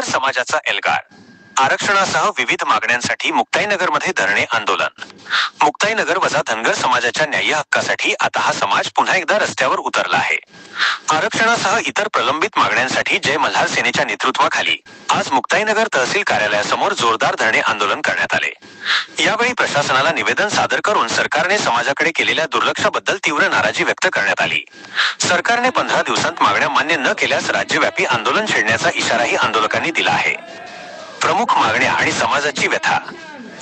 धनगर समाजाचा एल्गार आरक्षणासह विविध मागण्यांसाठी मुक्ताईनगरमध्ये धरणे आंदोलन। मुक्ताईनगर वजा धनगर समाजाच्या न्याय्य हक्कासाठी आता हा समाज पुन्हा एकदा रस्त्यावर उतरला आहे। आरक्षणासह इतर प्रलंबित मागण्यांसाठी जय मल्हार सेनेच्या नेतृत्वाखाली आज मुक्ताईनगर तहसील कार्यालयासमोर जोरदार धरणे आंदोलन करण्यात आले। यावेळी प्रशासनाला निवेदन सादर करून सरकारने समाजाकडे केलेल्या दुर्लक्षाबद्दल तीव्र नाराजी व्यक्त करण्यात आली। सरकारने 15 दिवसांत मागण्या मान्य न केल्यास राज्यव्यापी आंदोलन छेडण्याचा इशाराही आंदोलकांनी दिला आहे। प्रमुख मागण्या आणि समाजाची व्यथा।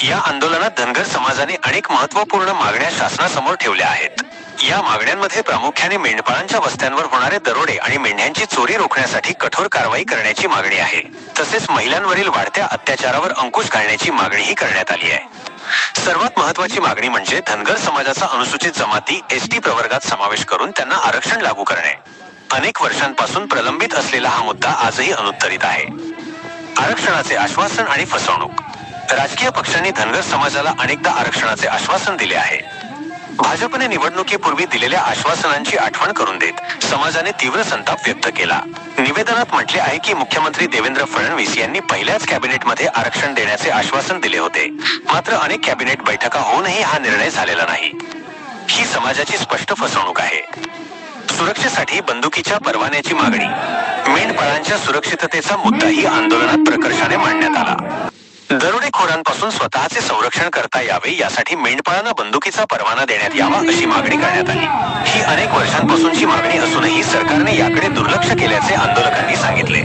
या आंदोलनात धनगर समाजाने अनेक महत्त्वपूर्ण मागण्या शासनासमोर ठेवल्या आहेत। या मागण्यांमध्ये प्रामुख्याने मेंढपाळांच्या वस्त्यांवर होणारे दरोडे आणि मेंढ्यांची चोरी रोखण्यासाठी कठोर कारवाई करण्याची मागणी आहे। तसेच महिलांवरील वाढत्या अत्याचारावर अंकुश घालण्याची मागणीही करण्यात आली आहे। सर्वात महत्त्वाची मागणी म्हणजे धनगर समाजाचा अनुसूचित जमाती एसटी प्रवर्गात समावेश करून त्यांना आरक्षण लागू करणे। अनेक वर्षांपासून प्रलंबित असलेला हा मुद्दा आजही अनुत्तरित आहे। आरक्षणाचे आश्वासन आणि फसवणूक। राजकीय पक्षांनी धनगर समाजाला अनेकदा आरक्षणाचे आश्वासन दिले आहे। भाजपने निवडणुकीपूर्वी दिलेल्या आश्वासनांची आठवण करून देत समाजाने तीव्र संताप व्यक्त केला। निवेदनात म्हटले आहे की मुख्यमंत्री देवेंद्र फडणवीस यांनी पहिल्याच कॅबिनेटमध्ये आरक्षण देण्याचे आश्वासन दिले होते, मात्र अनेक कॅबिनेट बैठका होऊनही हा निर्णय झालेला नाही। ही समाजाची स्पष्ट फसवणूक आहे। सुरक्षेसाठी बंदुकीच्या परवान्याची मागणी। मेंढपाळांच्या सुरक्षिततेचा मुद्दाही आंदोलनात प्रकर्षाने मांडण्यात आला। दरोडेखोरांपासून स्वतःचे संरक्षण करता यावे यासाठी मेंढपाळांना बंदुकीचा परवाना देण्यात यावा अशी मागणी करण्यात आली। ही अनेक वर्षांपासूनची मागणी असूनही सरकारने याकडे दुर्लक्ष केल्याचे आंदोलकांनी सांगितले।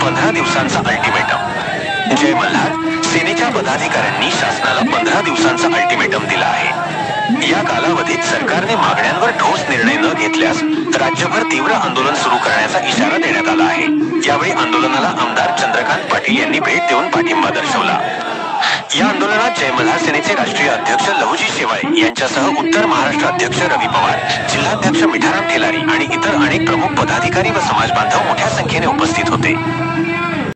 15 दिवसांचा अल्टिमेटम। जय मल्हार सेनेच्या पदाधिकाऱ्यांनी शासनाला 15 दिवसांचा अल्टिमेटम दिला आहे। या कालावधीत सरकारने मागण्यांवर ठोस निर्णय न घेतल्यास राज्यभर तीव्र आंदोलन सुरू करण्याचा इशारा देण्यात आला आहे। यावेळी आंदोलनाला आमदार चंद्रकांत पाटील यांनी भेट देऊन पाठिंबा दर्शवला। या आंदोलनात जय मल्हार सेनेचे राष्ट्रीय अध्यक्ष लहुजी शेवाळे यांच्यासह उत्तर महाराष्ट्र अध्यक्ष रवी पवार, जिल्हाध्यक्ष मिठाराम ठेलारी आणि इतर अनेक प्रमुख पदाधिकारी व समाजबांधव मोठ्या संख्येने उपस्थित होते।